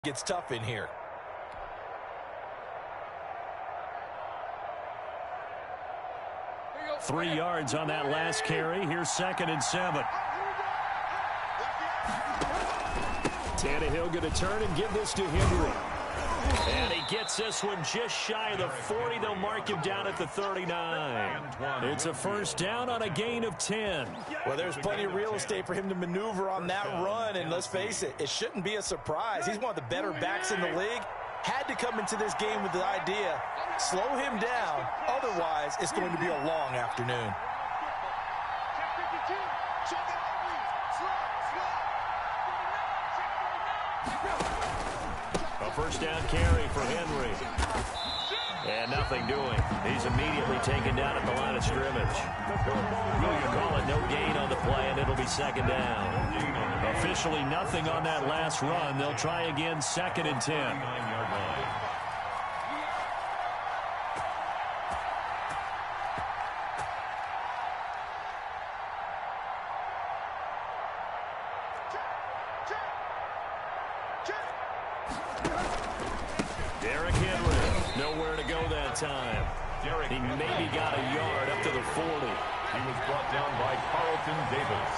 Gets tough in here. Three yards on that last carry. Here's 2nd and 7. Tannehill going to turn and give this to Henry. And he gets this one just shy of the 40. They'll mark him down at the 39. It's a first down on a gain of 10. Well, there's plenty of real estate for him to maneuver on that run. And let's face it, it shouldn't be a surprise. He's one of the better backs in the league. Had to come into this game with the idea, slow him down. Otherwise, it's going to be a long afternoon. A first down carry for Henry. And nothing doing. He's immediately taken down at the line of scrimmage. We'll call it no gain on the play, and it'll be 2nd down. Officially nothing on that last run. They'll try again, 2nd and 10. Derrick Henry, nowhere to go that time. He maybe got a yard up to the 40. He was brought down by Carlton Davis.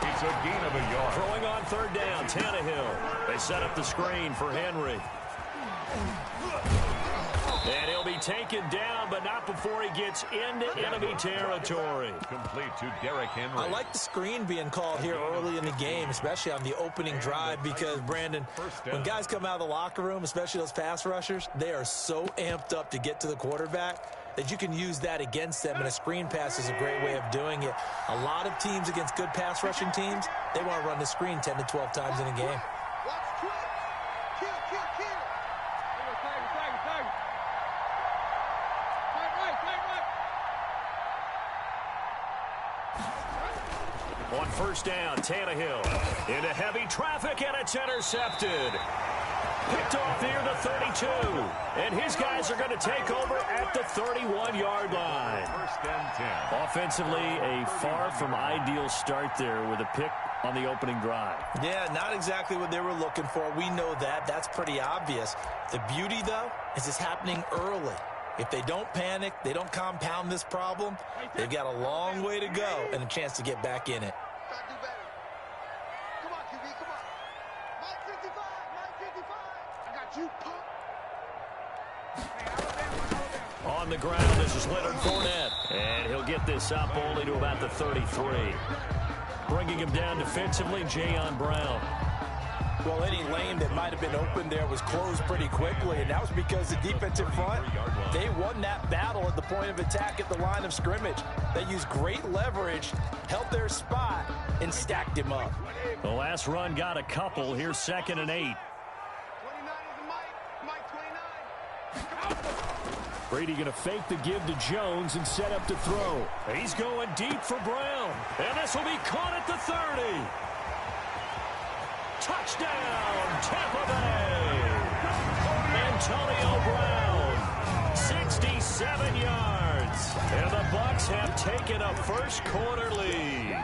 It's a gain of a yard. Throwing on 3rd down, Tannehill. They set up the screen for Henry. And he'll be taken down, but not before he gets into enemy territory. Complete to Derrick Henry. I like the screen being called here early in the game, especially on the opening drive, because, Brandon, when guys come out of the locker room, especially those pass rushers, they are so amped up to get to the quarterback that you can use that against them, and a screen pass is a great way of doing it. A lot of teams against good pass rushing teams, they want to run the screen 10 to 12 times in a game. On first down, Tannehill into heavy traffic, and it's intercepted. Picked off near the 32. And his guys are going to take over at the 31-yard line. First and 10. Offensively, a far from ideal start there with a pick on the opening drive. Yeah, not exactly what they were looking for. We know that. That's pretty obvious. The beauty, though, is it's happening early. If they don't panic, they don't compound this problem, they've got a long way to go and a chance to get back in it. Come on, QB, come on. 955, 955. I got you. On the ground, this is Leonard Fournette. And he'll get this up only to about the 33. Bringing him down defensively, Jayon Brown. Well, any lane that might have been open there was closed pretty quickly, and that was because the defensive front, they won that battle at the point of attack at the line of scrimmage. They used great leverage, held their spot, and stacked him up. The last run got a couple. Here's 2nd and 8. 29 is the Mike 29. Brady going to fake the give to Jones and set up to throw. He's going deep for Brown, and this will be caught at the 30. Touchdown, Tampa Bay! Antonio Brown, 67 yards. And the Bucs have taken a first quarter lead.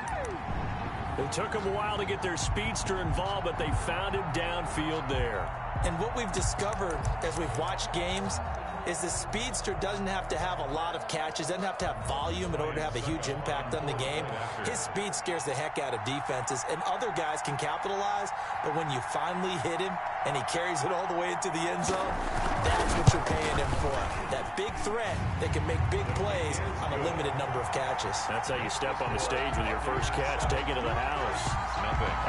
It took them a while to get their speedster involved, but they found him downfield there. And what we've discovered as we've watched games is the speedster doesn't have to have a lot of catches, doesn't have to have volume in order to have a huge impact on the game. His speed scares the heck out of defenses, and other guys can capitalize, but when you finally hit him and he carries it all the way into the end zone, that's what you're paying him for. That big threat that can make big plays on a limited number of catches. That's how you step on the stage with your first catch, take it to the house.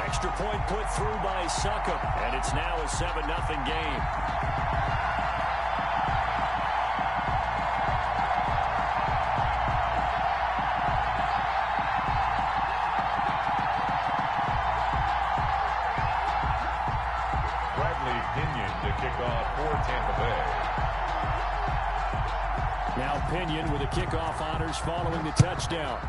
Extra point put through by Succop, and it's now a 7-0 game. Now Pinion with the kickoff honors following the touchdown.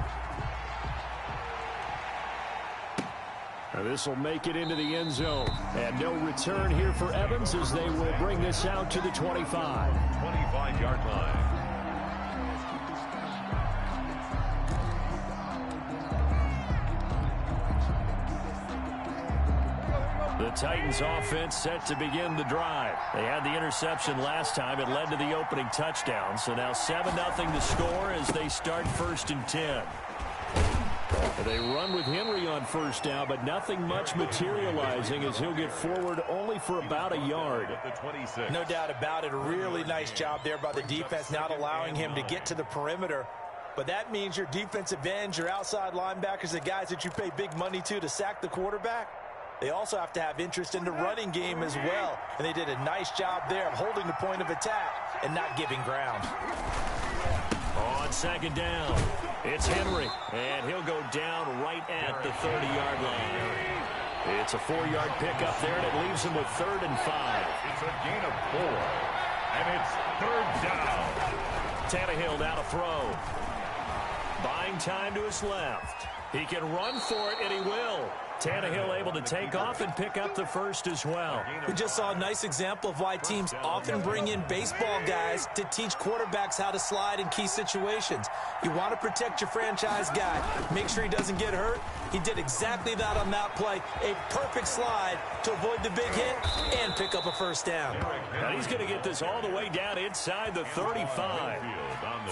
This will make it into the end zone. And no return here for Evans as they will bring this out to the 25. 25-yard line. The Titans offense set to begin the drive. They had the interception last time. It led to the opening touchdown. So now 7-0 to score as they start 1st and 10. They run with Henry on 1st down, but nothing much materializing as he'll get forward only for about a yard. No doubt about it. A really nice job there by the defense, not allowing him to get to the perimeter. But that means your defensive ends, your outside linebackers, the guys that you pay big money to sack the quarterback, they also have to have interest in the running game as well. And they did a nice job there of holding the point of attack and not giving ground. On 2nd down, it's Henry, and he'll go down right at the 30-yard line. It's a 4-yard pickup there, and it leaves him with 3rd and 5. It's a gain of 4, and it's 3rd down. Tannehill now to throw. Buying time to his left. He can run for it, and he will. Tannehill able to take off and pick up the 1st as well. We just saw a nice example of why teams often bring in baseball guys to teach quarterbacks how to slide in key situations. You want to protect your franchise guy. Make sure he doesn't get hurt. He did exactly that on that play. A perfect slide to avoid the big hit and pick up a 1st down. Now he's going to get this all the way down inside the 35.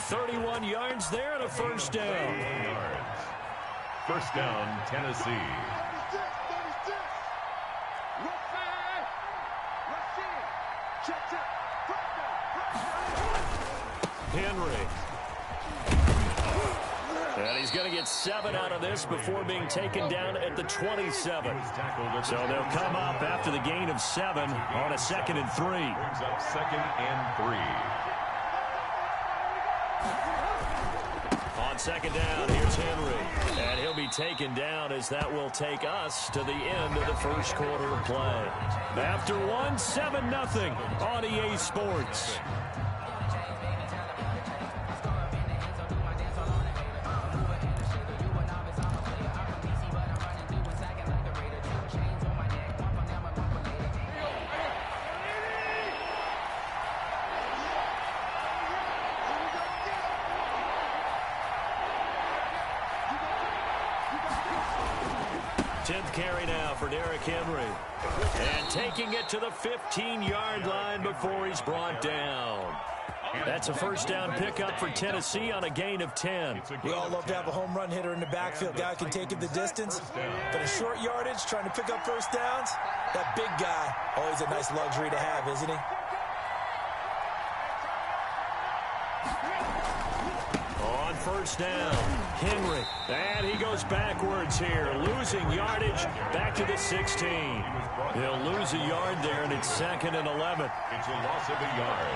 31 yards there and a 1st down. 1st down, Tennessee. Henry. And he's going to get 7 out of this before being taken down at the 27. So they'll come up after the gain of 7 on a 2nd and 3. Brings up 2nd and 3. On 2nd down, here's Henry. And he'll be taken down as that will take us to the end of the 1st quarter of play. After 1, 7-0 on EA Sports. Carry now for Derrick Henry. And taking it to the 15-yard line before he's brought down. That's a 1st down pickup for Tennessee on a gain of 10. We all love to have a home run hitter in the backfield. Guy can take it the distance. But a short yardage, trying to pick up 1st downs, that big guy, always a nice luxury to have, isn't he? On 1st down, Henry. And he goes backwards here, losing yardage back to the 16. He'll lose a yard there, and it's 2nd and 11. It's a loss of a yard.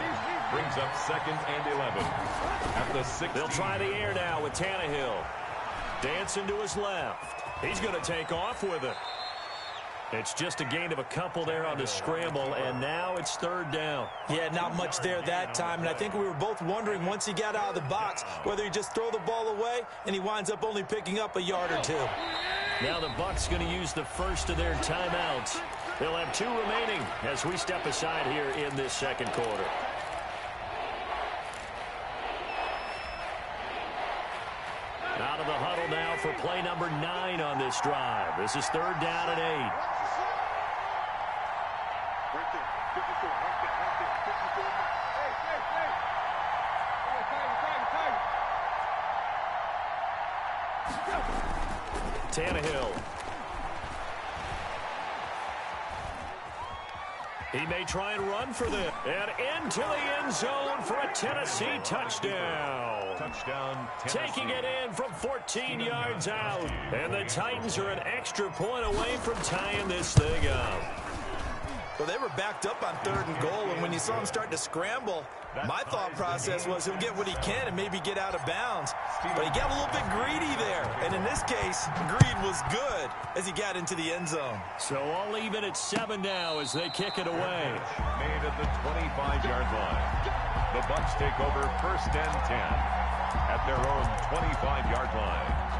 Brings up 2nd and 11. At the 16. They'll try the air now with Tannehill. Dancing to his left. He's going to take off with it. It's just a gain of a couple there on the scramble, and now it's 3rd down. Yeah, not much there that time, and I think we were both wondering once he got out of the box whether he just throw the ball away, and he winds up only picking up a yard or 2. Now the Bucs going to use the 1st of their timeouts. They'll have 2 remaining as we step aside here in this 2nd quarter. Out of the huddle now for play number 9 on this drive. This is 3rd down and 8. Tannehill. He may try and run for this. And into the end zone for a Tennessee touchdown. Touchdown, Tennessee. Taking it in from 14 yards out. And the Titans are an extra point away from tying this thing up. Well, they were backed up on 3rd and goal, and when you saw him start to scramble, my thought process was he'll get what he can and maybe get out of bounds. But he got a little bit greedy there, and in this case, greed was good as he got into the end zone. So all even at 7 now as they kick it away. Made at the 25-yard line. The Bucs take over 1st and 10 at their own 25-yard line.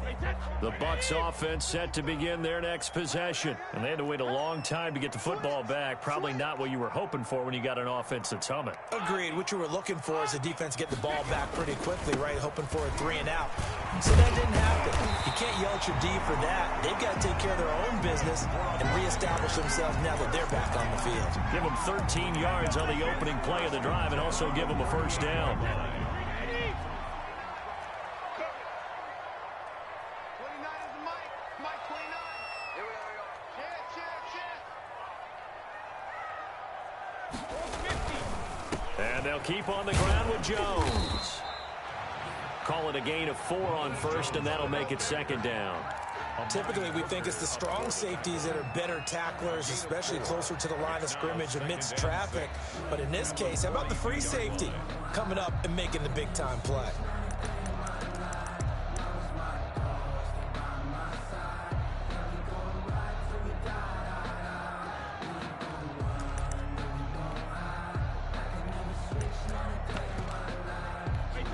Hey, The Bucs offense set to begin their next possession. And they had to wait a long time to get the football back. Probably not what you were hoping for when you got an offense that's humming. Agreed. What you were looking for is the defense get the ball back pretty quickly, right? Hoping for a 3 and out. So that didn't happen. You can't yell at your D for that. They've got to take care of their own business and reestablish themselves now that they're back on the field. Give them 13 yards on the opening play of the drive and also give them a first down. And they'll keep on the ground with Jones. Call it a gain of 4 on first, and that'll make it second down. Typically, we think it's the strong safeties that are better tacklers, especially closer to the line of scrimmage amidst traffic. But in this case, how about the free safety coming up and making the big-time play?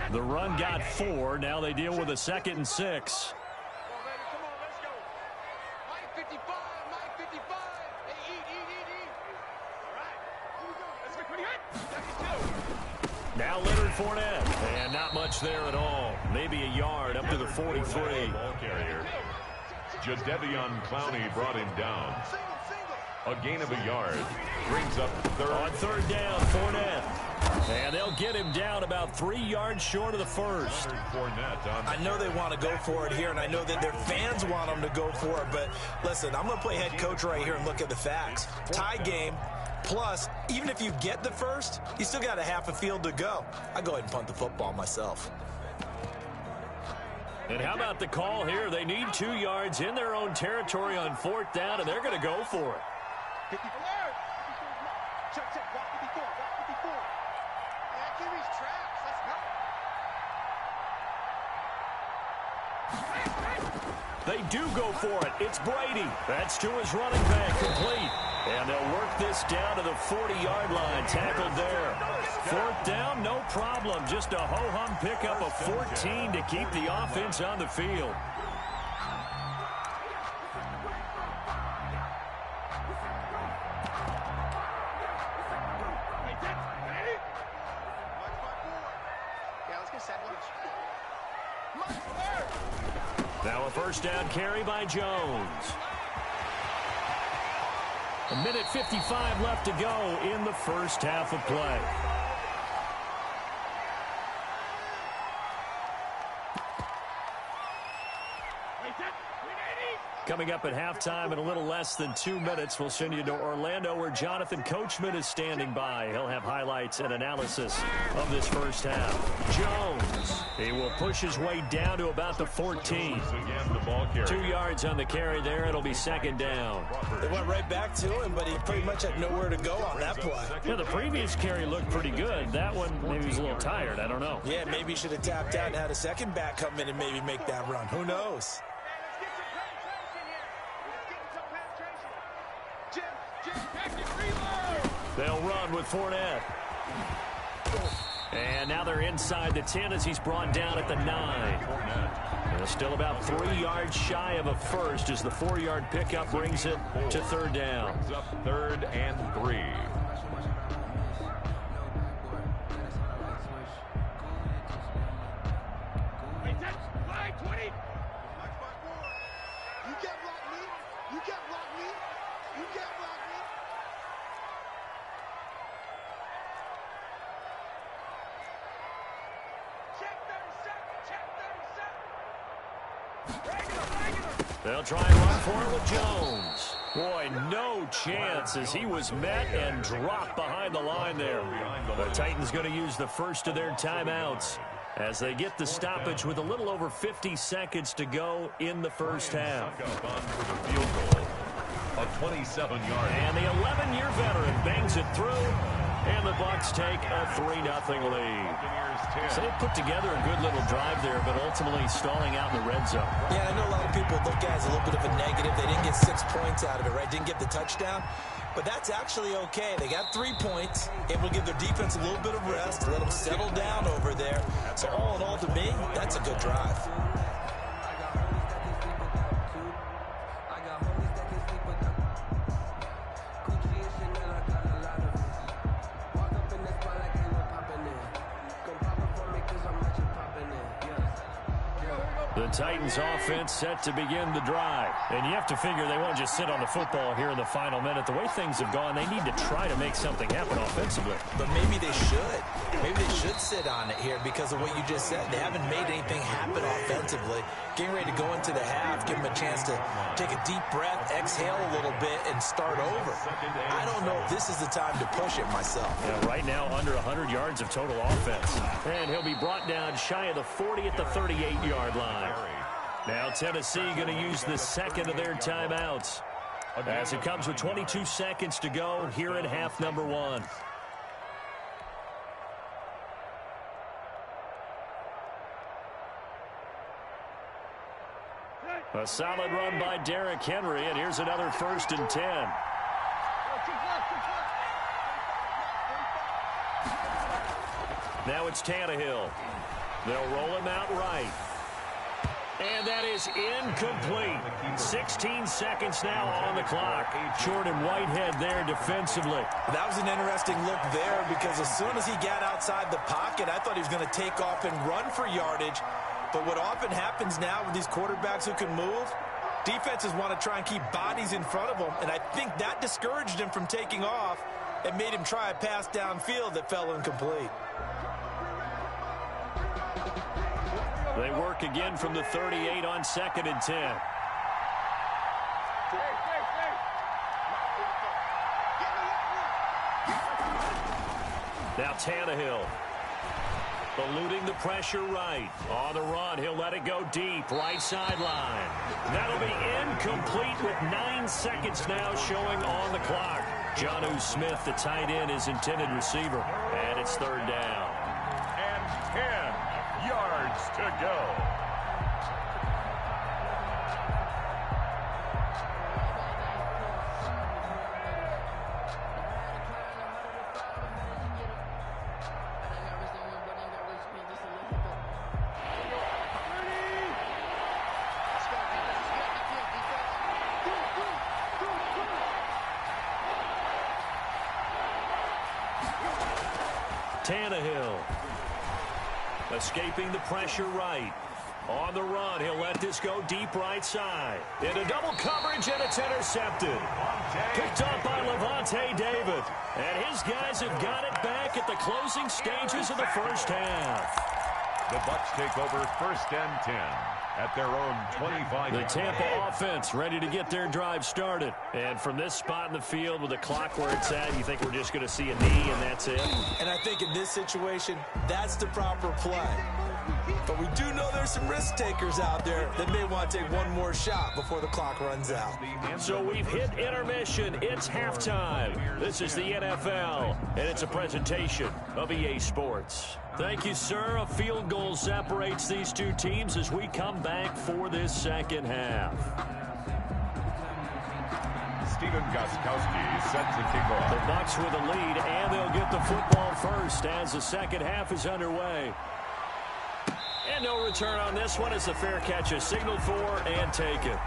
The run got 4. Now they deal with a 2nd and 6. Now Leonard Fournette. And not much there at all. Maybe a yard up to the 43. Ball carrier. Jadeveon Clowney brought him down. A gain of a yard. Brings up third. On third down, Fournette. And they'll get him down about 3 yards short of the first. I know they want to go for it here, and I know that their fans want them to go for it. But listen, I'm going to play head coach right here and look at the facts. Tie game. Plus, even if you get the first, you still got a half a field to go. I go ahead and punt the football myself. And how about the call here? They need 2 yards in their own territory on 4th down, and they're going to go for it. Check, check, block 54, block 54. Man, give these traps, let's go. They do go for it. It's Brady. That's to his running back, complete. And they'll work this down to the 40-yard line. Tackled there. 4th down, no problem. Just a ho-hum pickup of 14 to keep the offense on the field. Now a first down carry by Jones. A minute 55 left to go in the first half of play. Coming up at halftime in a little less than 2 minutes, we'll send you to Orlando where Jonathan Coachman is standing by. He'll have highlights and analysis of this first half. Jones, he will push his way down to about the 14. Again, the ball carrier. 2 yards on the carry there. It'll be second down. They went right back to him, but he pretty much had nowhere to go on that play. Yeah, the previous carry looked pretty good. That one, maybe he was a little tired. I don't know. Yeah, maybe he should have tapped out and had a second back come in and maybe make that run. Who knows? They'll run with Fournette. And now they're inside the 10 as he's brought down at the 9. And still about 3 yards shy of a first as the 4-yard pickup brings it to third down. Up 3rd and 3. They'll try and run for it with Jones. Boy, no chance as he was met and dropped behind the line there. The Titans going to use the first of their timeouts as they get the stoppage with a little over 50 seconds to go in the first half. A 27-yard. And the 11-year veteran bangs it through. And the Bucs take a 3-0 lead. So they put together a good little drive there, but ultimately stalling out in the red zone. Yeah, I know a lot of people look at it as a little bit of a negative. They didn't get 6 points out of it, right? Didn't get the touchdown. But that's actually okay. They got 3 points. It will give their defense a little bit of rest, let them settle down over there. So all in all, to me, that's a good drive. The Titans offense set to begin the drive. And you have to figure they won't just sit on the football here in the final minute. The way things have gone, they need to try to make something happen offensively. But maybe they should. Maybe they should sit on it here because of what you just said. They haven't made anything happen offensively. Getting ready to go into the half, give them a chance to take a deep breath, exhale a little bit, and start over. I don't know if this is the time to push it myself. Yeah, right now under 100 yards of total offense. And he'll be brought down shy of the 40 at the 38-yard line. Now Tennessee going to use the second of their timeouts as it comes with 22 seconds to go here in half number 1. A solid run by Derrick Henry, and here's another 1st and 10. Now it's Tannehill. They'll roll him out right. And that is incomplete. 16 seconds now on the clock. Jordan Whitehead there defensively. That was an interesting look there because as soon as he got outside the pocket, I thought he was going to take off and run for yardage. But what often happens now with these quarterbacks who can move, defenses want to try and keep bodies in front of them. And I think that discouraged him from taking off and made him try a pass downfield that fell incomplete. They work again from the 38 on 2nd and 10. Now Tannehill. Eluding the pressure right. On the run, he'll let it go deep. Right sideline. That'll be incomplete with 9 seconds now showing on the clock. Jonnu Smith, the tight end, is intended receiver. And it's 3rd down. And 10 yards to go. Tannehill escaping the pressure right. On the run, he'll let this go deep right side. Into double coverage, and it's intercepted. Picked up by Lavonte David. And his guys have got it back at the closing stages of the first half. The Bucs take over 1st and 10 at their own 25. The Tampa offense ready to get their drive started. And from this spot in the field with the clock where it's at, you think we're just going to see a knee and that's it? And I think in this situation, that's the proper play. But we do know there's some risk takers out there that may want to take one more shot before the clock runs out. So we've hit intermission. It's halftime. This is the NFL, and it's a presentation of EA Sports. Thank you, sir. A field goal separates these two teams as we come back for this second half. Stephen Gostkowski set to kick off. The Bucs with a lead, and they'll get the football first as the second half is underway. And no return on this one as the fair catch is signaled for and taken.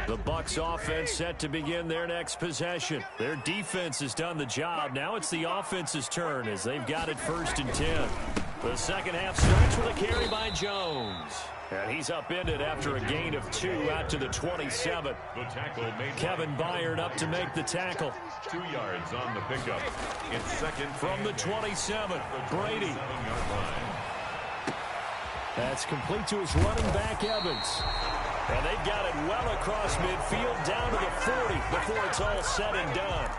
The Bucs offense set to begin their next possession. Their defense has done the job. Now it's the offense's turn as they've got it 1st and 10. The second half starts with a carry by Jones. And he's upended after a gain of 2 out to the 27. The tackle made Kevin Byard up to make the tackle. 2 yards on the pickup. It's second From the 27, Brady. That's complete to his running back, Evans. And they've got it well across midfield down to the 40 before it's all said and done.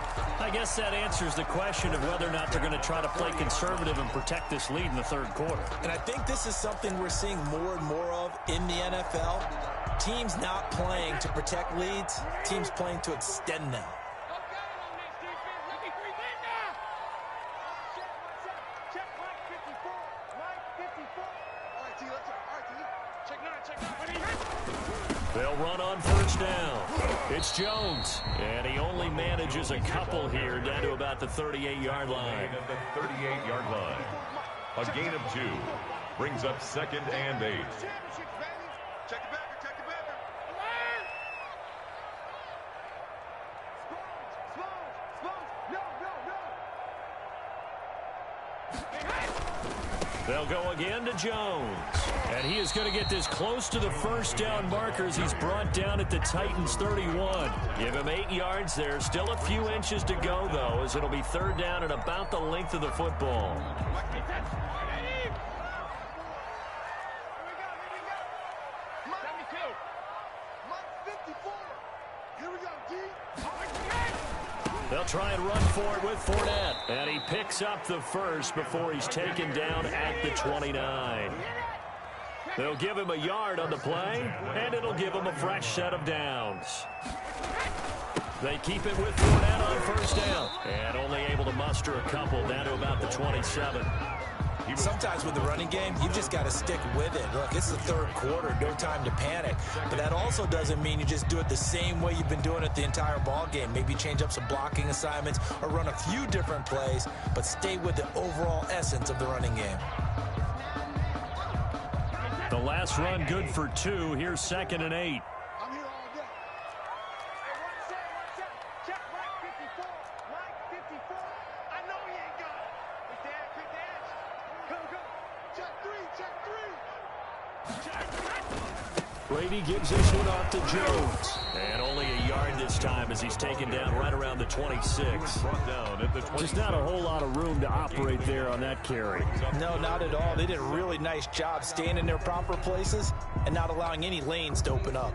I guess that answers the question of whether or not they're going to try to play conservative and protect this lead in the third quarter. And I think this is something we're seeing more and more of in the NFL. Teams not playing to protect leads, teams playing to extend them. They'll run on first down. It's Jones, and he only manages a couple here down to about the 38-yard line. At the 38-yard line. A gain of 2 brings up 2nd and 8. Check the backer, check the backer. They'll go again to Jones. And he is going to get this close to the first down markers. He's brought down at the Titans 31. Give him 8 yards there. Still a few inches to go, though, as it'll be 3rd down and about the length of the football. They'll try and run for it with Fournette. And he picks up the first before he's taken down at the 29. They'll give him a yard on the play, and it'll give him a fresh set of downs. They keep it with Fournette on 1st down. And only able to muster a couple down to about the 27. Sometimes with the running game, you've just got to stick with it. Look, it's the 3rd quarter, no time to panic. But that also doesn't mean you just do it the same way you've been doing it the entire ball game. Maybe change up some blocking assignments or run a few different plays, but stay with the overall essence of the running game. The last run good for 2. Here's 2nd and 8. I'm here all day. Hey, one set. Check Mike 54. Mike 54. I know he ain't got it. Quick the edge. Go. Check 3. Brady gives this one off to Jones. And only a yard this time as he's taken down right around the 26. Just not a whole lot of room to operate there on that carry. No, not at all. They did a really nice job staying in their proper places and not allowing any lanes to open up.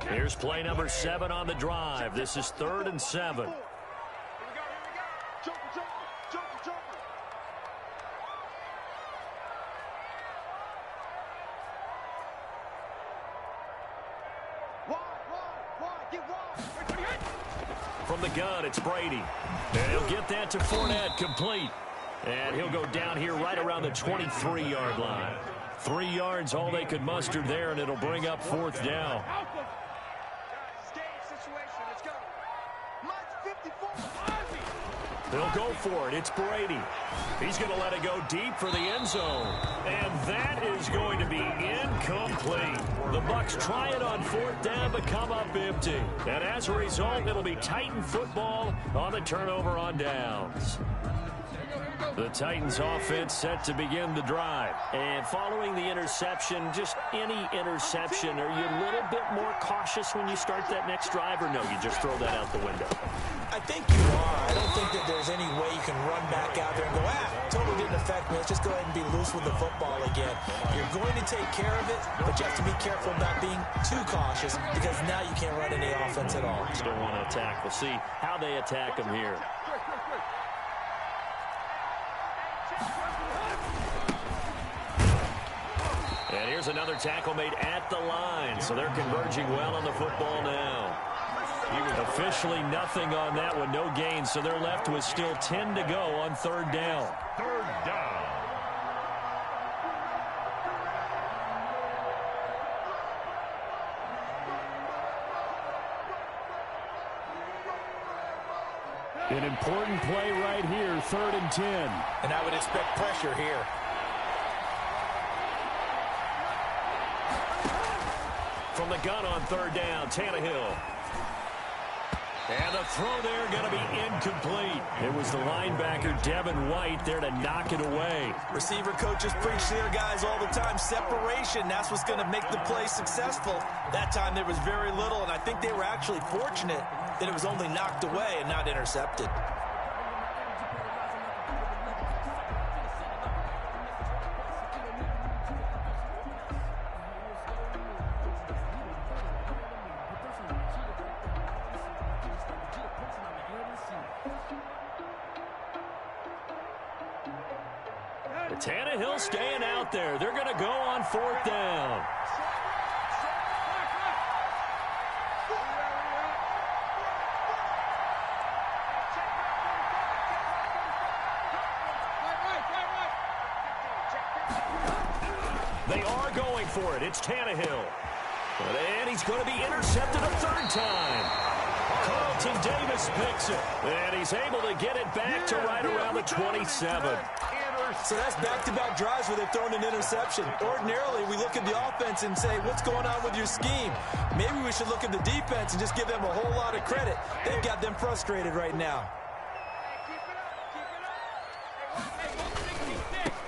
Here's play number 7 on the drive. This is 3rd and 7. Here we go. Jumper. Wide. Get wide. From the gun, it's Brady. And he'll get that to Fournette, complete. And he'll go down here right around the 23-yard line. 3 yards, all they could muster there, and it'll bring up 4th down. They'll go for it. It's Brady. He's going to let it go deep for the end zone. And that is going to be incomplete. The Bucs try it on 4th down, but come up empty. And as a result, it'll be Titan football on the turnover on downs. The Titans offense set to begin the drive. And following the interception, just any interception, are you a little bit more cautious when you start that next drive, or no, you just throw that out the window? I think you are. I don't think that there's any way you can run back out there and go, totally didn't affect me. Let's just go ahead and be loose with the football again. You're going to take care of it, but you have to be careful about being too cautious because now you can't run any offense at all. Still want to attack. We'll see how they attack them here. And here's another tackle made at the line. So they're converging well on the football now. Officially nothing on that one, no gain. So they're left with still 10 to go on 3rd down. 3rd down. An important play right here, 3rd and 10. And I would expect pressure here. From the gun on 3rd down, Tannehill. And the throw there going to be incomplete. It was the linebacker, Devin White, there to knock it away. Receiver coaches preach to their guys all the time. Separation, that's what's going to make the play successful. That time there was very little, and I think they were actually fortunate that it was only knocked away and not intercepted. Tannehill staying out there. They're going to go on 4th down. They are going for it. It's Tannehill. And he's going to be intercepted a 3rd time. Carlton Davis picks it. And he's able to get it back to right around the 27. So that's back-to-back drives where they've thrown an interception. Ordinarily, we look at the offense and say, what's going on with your scheme? Maybe we should look at the defense and just give them a whole lot of credit. They've got them frustrated right now.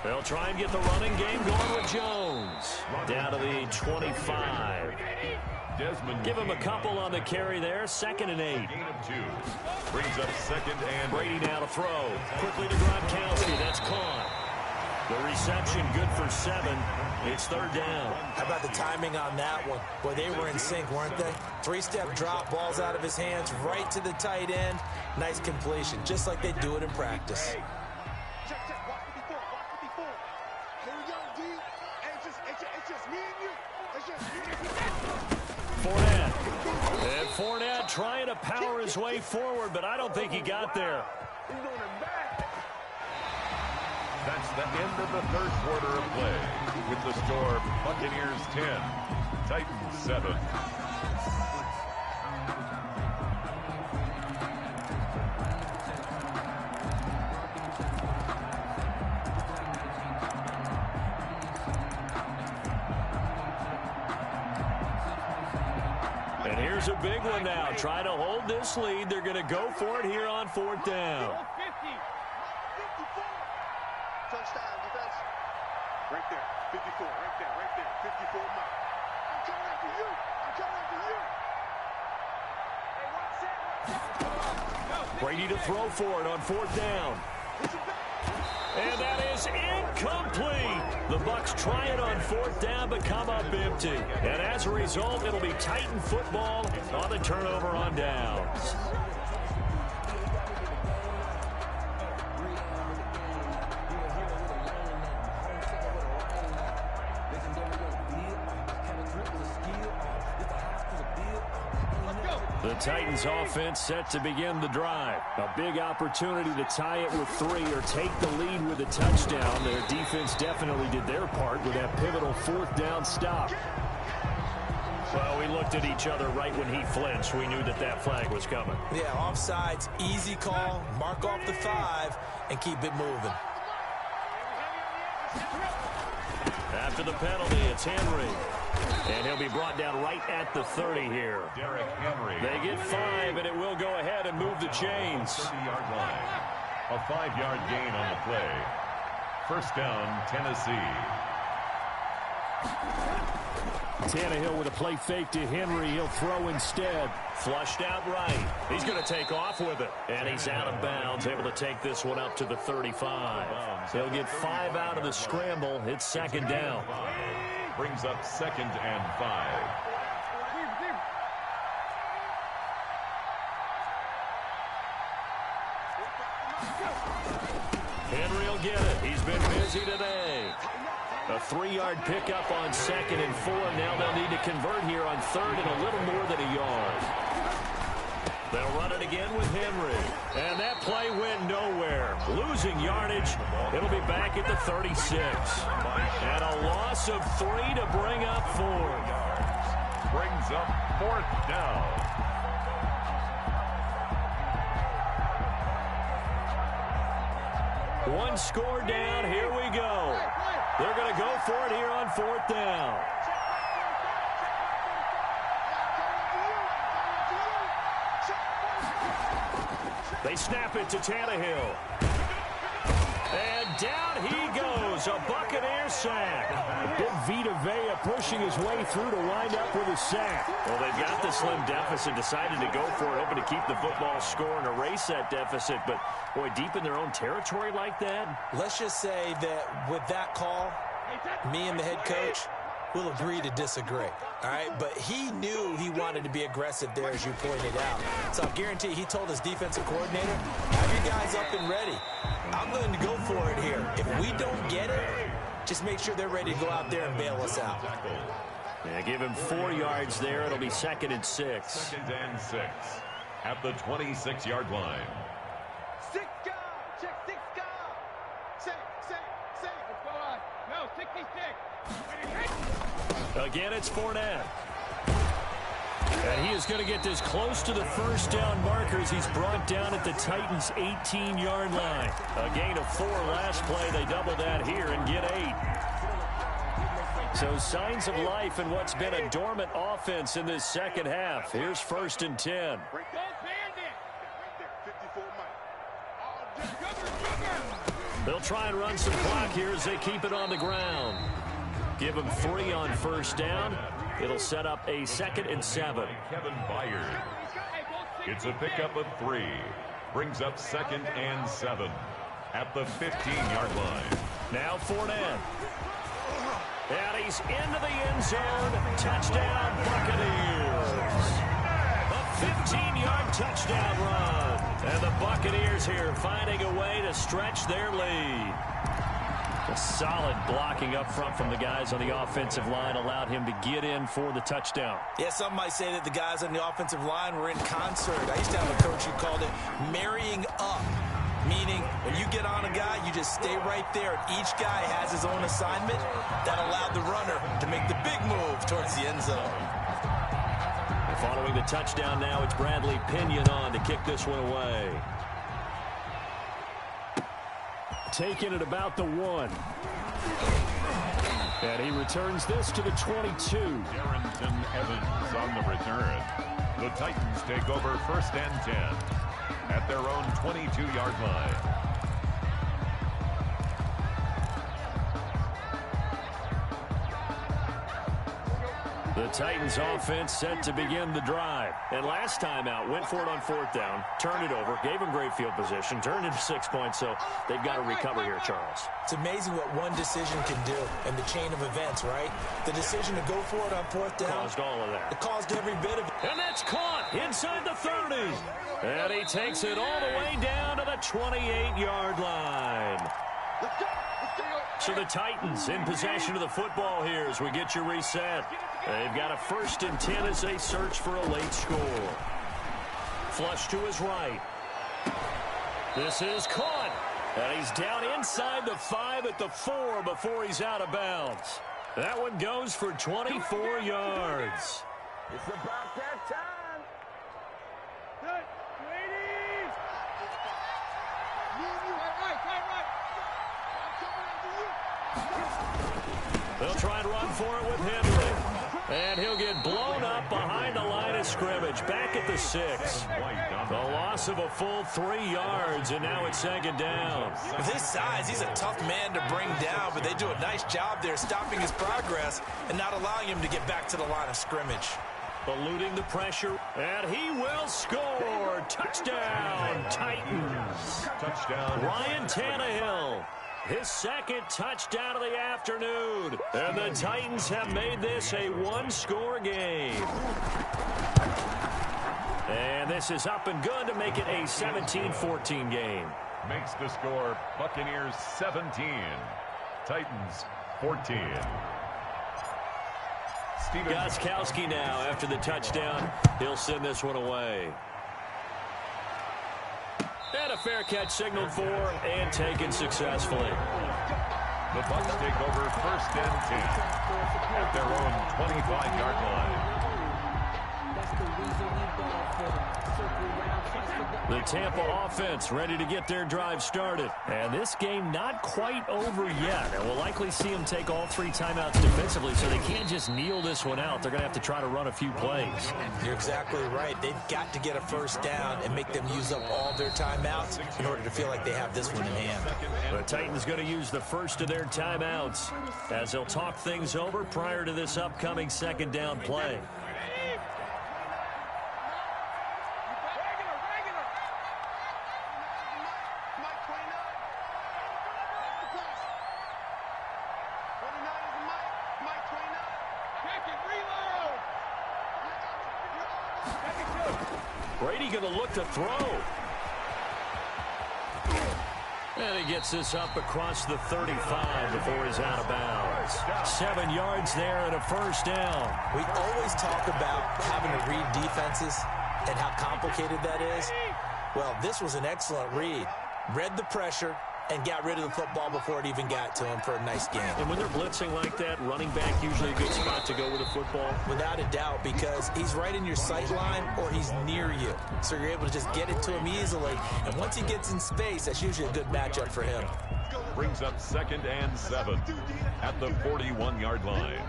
They'll try and get the running game going with Jones. Down to the 25. Give him a couple on the carry there. 2nd and 8. Gain of 2. Brings up 2nd and Brady now to throw. Quickly to Gronkowski. That's caught. The reception good for 7. It's 3rd down. How about the timing on that one? Boy, they were in sync, weren't they? 3-step drop, balls out of his hands, right to the tight end. Nice completion, just like they do it in practice. Check, watch 54, watch 54. Here we go, D. It's just me and you. It's just me and you. Fournette. And Fournette trying to power his way forward, but I don't think he got there. He's doing it back. That's the end of the 3rd quarter of play. With the score, Buccaneers 10, Titans 7. And here's a big one now. Trying to hold this lead. They're going to go for it here on 4th down. 54. Touchdown, defense. Right there. 54. Right there. 54 Mike. I'm coming after you. Hey, watch it. Brady to throw for it on 4th down. And that is incomplete. The Bucs try it on 4th down, but come up empty. And as a result, it'll be Titan football on the turnover on downs. The Titans offense set to begin the drive. A big opportunity to tie it with 3 or take the lead with a touchdown. Their defense definitely did their part with that pivotal 4th down stop. Well, we looked at each other right when he flinched. We knew that flag was coming. Yeah, offsides, easy call, mark off the 5, and keep it moving. After the penalty, it's Henry. And he'll be brought down right at the 30 here. Derrick Henry. They get 5, and it will go ahead and move the chains. 30-yard line. A 5-yard gain on the play. 1st down, Tennessee. Tannehill with a play fake to Henry. He'll throw instead. Flushed out right. He's going to take off with it. And he's out of bounds, able to take this one up to the 35. He'll get 5 out of the scramble. It's 2nd down. Brings up 2nd and 5. Henry will get it. He's been busy today. A 3-yard pickup on 2nd and 4. Now they'll need to convert here on 3rd and a little more than a yard. They'll run it again with Henry. And that play went nowhere. Losing yardage. It'll be back at the 36. And a loss of 3 to bring up 4th. Brings up 4th down. One score down. Here we go. They're going to go for it here on 4th down. They snap it to Tannehill. And down he goes. A Buccaneer sack. Big Vita Vea pushing his way through to wind up with a sack. Well, they've got the slim deficit, decided to go for it, hoping to keep the football score and erase that deficit. But, boy, deep in their own territory like that. Let's just say that with that call, me and the head coach will agree to disagree. All right, but he knew he wanted to be aggressive there, as you pointed out. So I guarantee he told his defensive coordinator, have your guys up and ready. I'm going to go for it here. If we don't get it, just make sure they're ready to go out there and bail us out. Yeah, give him 4 yards there. It'll be 2nd and 6. 2nd and 6 at the 26-yard line. 6 guard. Check 6 guard. Say. What's going on? No, 66. Again, it's Fournette. And he is He's going to get this close to the first down markers. He's brought down at the Titans' 18-yard line. A gain of 4 last play. They double that here and get 8. So signs of life in what's been a dormant offense in this second half. Here's 1st and 10. They'll try and run some clock here as they keep it on the ground. Give them 3 on 1st down. It'll set up a 2nd and 7. Kevin Byard. It's a pickup of 3. Brings up 2nd and 7 at the 15-yard line. Now Fournette. And he's into the end zone. Touchdown, Buccaneers. A 15-yard touchdown run. And the Buccaneers here finding a way to stretch their lead. A solid blocking up front from the guys on the offensive line allowed him to get in for the touchdown. Yeah, some might say that the guys on the offensive line were in concert. I used to have a coach who called it marrying up, meaning when you get on a guy, you just stay right there. And each guy has his own assignment. That allowed the runner to make the big move towards the end zone. Following the touchdown now, it's Bradley Pinion on to kick this one away. Taking it about the 1. And he returns this to the 22. Darrington Evans on the return. The Titans take over 1st and 10 at their own 22-yard line. The Titans offense set to begin the drive. And last time out, went for it on 4th down, turned it over, gave them great field position, turned into 6 points, so they've got to recover here, Charles. It's amazing what one decision can do in the chain of events, right? The decision to go for it on 4th down. Caused all of that. It caused every bit of it. And that's caught inside the 30. And he takes it all the way down to the 28-yard line. So the Titans in possession of the football here as we get you reset. They've got a 1st and 10 as they search for a late score. Flush to his right. This is caught. And he's down inside the 5 at the 4 before he's out of bounds. That one goes for 24 yards. It's about that time. Good. Ladies. Right. They'll try and run for it with Henry. And he'll get blown up behind the line of scrimmage. Back at the 6. The loss of a full 3 yards, and now it's 2nd down. With his size, he's a tough man to bring down, but they do a nice job there stopping his progress and not allowing him to get back to the line of scrimmage. Eluding the pressure, and he will score. Touchdown, Titans. Touchdown. Ryan Tannehill. His 2nd touchdown of the afternoon. And the Titans have made this a 1-score game. And this is up and good to make it a 17-14 game. Makes the score Buccaneers 17, Titans 14. Gostkowski now after the touchdown. He'll send this one away. And a fair catch signaled for and taken successfully. The Bucs take over 1st and 10 at their own 25-yard line. The Tampa offense ready to get their drive started. And this game not quite over yet. And we'll likely see them take all 3 timeouts defensively, so they can't just kneel this one out. They're going to have to try to run a few plays. You're exactly right. They've got to get a 1st down and make them use up all their timeouts in order to feel like they have this one in hand. The Titans going to use the first of their timeouts as they'll talk things over prior to this upcoming 2nd down play. Brady going to look to throw. And he gets this up across the 35 before he's out of bounds. 7 yards there and a 1st down. We always talk about having to read defenses and how complicated that is. Well, this was an excellent read. Read the pressure, and got rid of the football before it even got to him for a nice game. And when they're blitzing like that, running back usually a good spot to go with the football? Without a doubt, because he's right in your sight line or he's near you. So you're able to just get it to him easily. And once he gets in space, that's usually a good matchup for him. Brings up 2nd and 7 at the 41-yard line.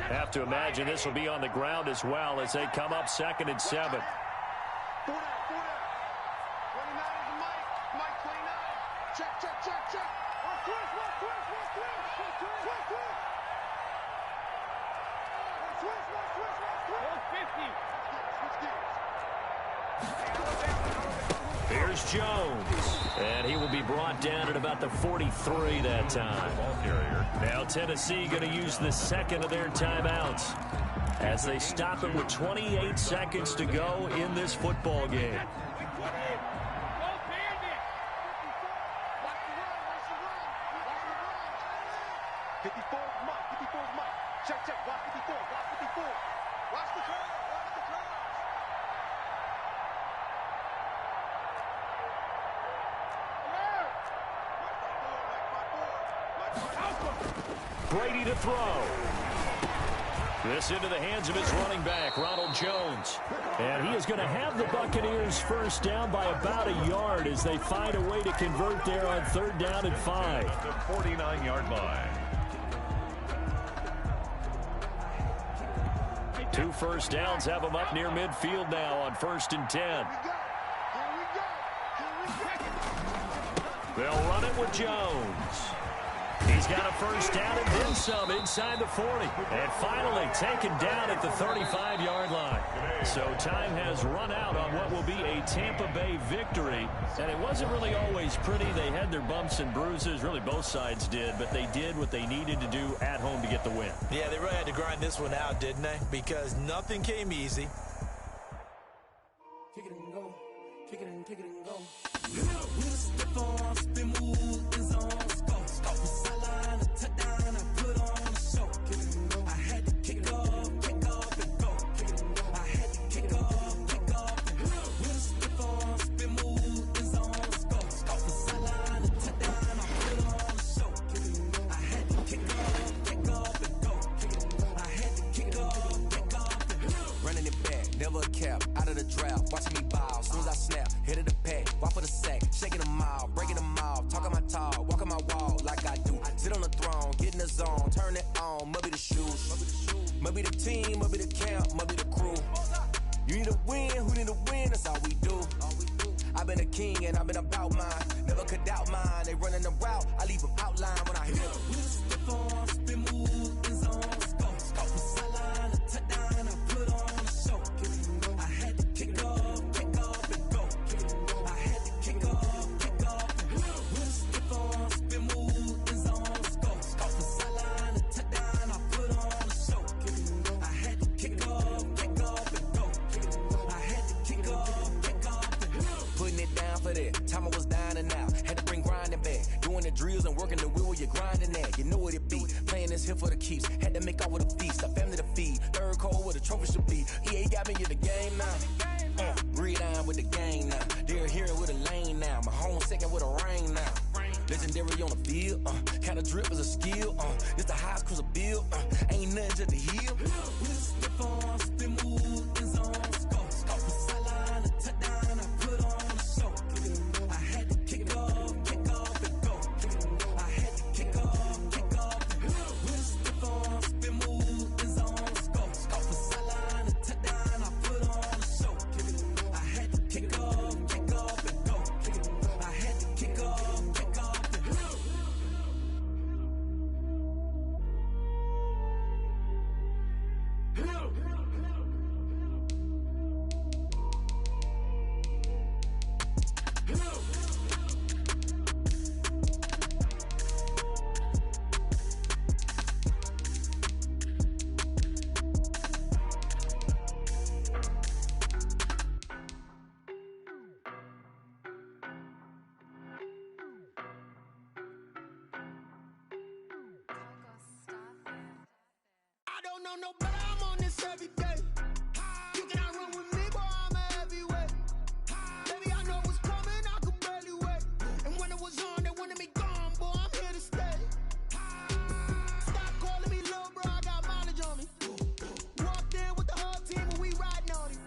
Have to imagine this will be on the ground as well as they come up 2nd and 7. Here's Jones, and he will be brought down at about the 43 that time. Now Tennessee going to use the second of their timeouts as they stop it with 28 seconds to go in this football game. Brady to throw. This into the hands of his running back, Ronald Jones. And he is going to have the Buccaneers first down by about a yard as they find a way to convert there on 3rd down and 5. The 49-yard line. 2 first downs have them up near midfield now on 1st and 10. They'll run it with Jones. He's got a first down and then some inside the 40. And finally taken down at the 35-yard line. So time has run out on what will be a Tampa Bay victory. And it wasn't really always pretty. They had their bumps and bruises. Really both sides did. But they did what they needed to do at home to get the win. Yeah, they really had to grind this one out, didn't they? Because nothing came easy. Kick it and go. Kick it and kick it and go. With a step on, spin move, is on. know no better, I'm on this every day. You cannot run with me, boy, I'm a heavyweight. Baby, I know what's coming, I could barely wait. And when it was on, they wanted me gone, boy, I'm here to stay. Stop calling me little bro, I got mileage on me. Walked in with the whole team and we riding on him.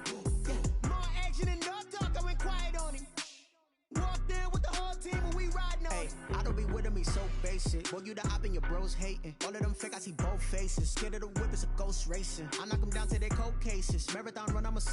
Yeah, more action and no talk, I went quiet on him. Walked in with the whole team and we riding on him. I don't be with him, he so basic. Boy, you the op and your bros hating. All of them fake, I see both faces. Scared of the whip, it's a ghost racing. I knock them down to their cold cases. Marathon run, I'ma sleep.